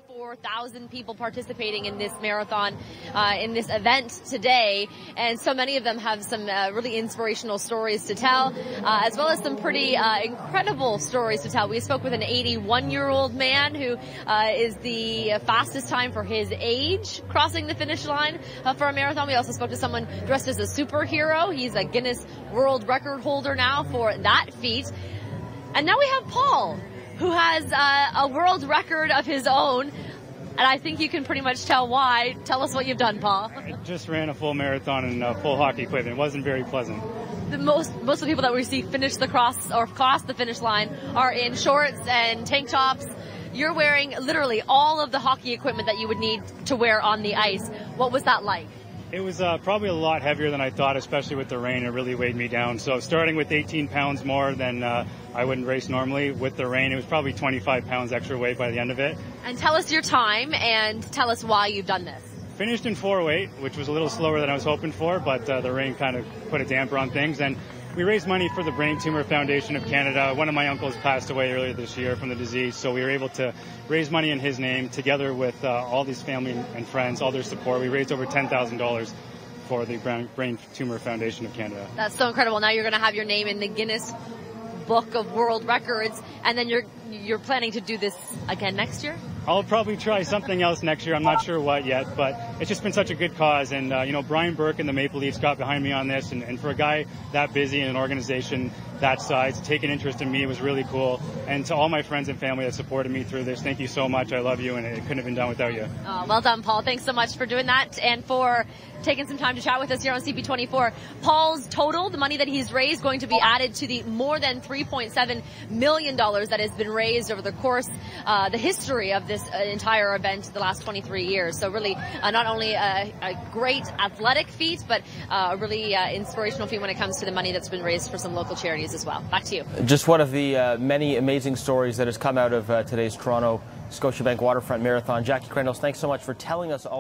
24,000 people participating in this marathon, in this event today, and so many of them have some really inspirational stories to tell, as well as some pretty incredible stories to tell. We spoke with an 81-year-old man who is the fastest time for his age crossing the finish line for a marathon. We also spoke to someone dressed as a superhero. He's a Guinness World Record holder now for that feat. And now we have Paul, who has a world record of his own, and I think you can pretty much tell why. Tell us what you've done, Paul. I just ran a full marathon in full hockey equipment. It wasn't very pleasant. Most of the people that we see finish the cross the finish line are in shorts and tank tops. You're wearing literally all of the hockey equipment that you would need to wear on the ice. What was that like? It was probably a lot heavier than I thought, especially with the rain. It really weighed me down. So starting with 18 pounds more than I wouldn't race normally, with the rain, it was probably 25 pounds extra weight by the end of it. And tell us your time and tell us why you've done this. Finished in 4:08, which was a little slower than I was hoping for, but the rain kind of put a damper on things. And we raised money for the Brain Tumor Foundation of Canada. One of my uncles passed away earlier this year from the disease, so we were able to raise money in his name together with all these family and friends, all their support. We raised over $10,000 for the Brain Tumor Foundation of Canada. That's so incredible. Now you're going to have your name in the Guinness Book of World Records, and then you're planning to do this again next year? I'll probably try something else next year. I'm not sure what yet, but it's just been such a good cause. And, Brian Burke and the Maple Leafs got behind me on this. And for a guy that busy in an organization that size, to take an interest in me was really cool. And to all my friends and family that supported me through this, thank you so much. I love you, and it couldn't have been done without you. Oh, well done, Paul. Thanks so much for doing that and for taking some time to chat with us here on CP24. Paul's total, the money that he's raised, going to be added to the more than $3.7 million that has been raised over the course, the history of this entire event the last 23 years. So really not only a great athletic feat, but a really inspirational feat when it comes to the money that's been raised for some local charities as well. Back to you. Just one of the many amazing stories that has come out of today's Toronto Scotiabank Waterfront Marathon. Jackie Crandall, thanks so much for telling us all.